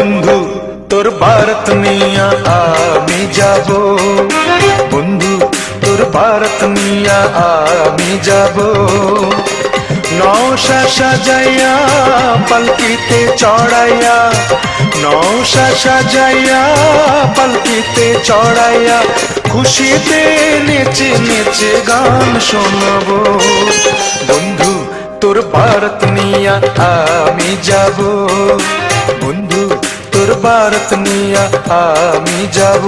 বন্ধু তোর ভারত নিয়া আমি যাব, বন্ধু তোর ভারত নিয়া আমি যাব। নৌশা সাজাইয়া পালকিতে চড়াইয়া, নৌশা সাজাইয়া পালকিতে চড়াইয়া, খুশিতে নেচে নেচে গান শোনাবো। বন্ধু তোর ভারত নিয়া আমি যাব, বন্ধু তোর ভারত নিয়া আমি যাব।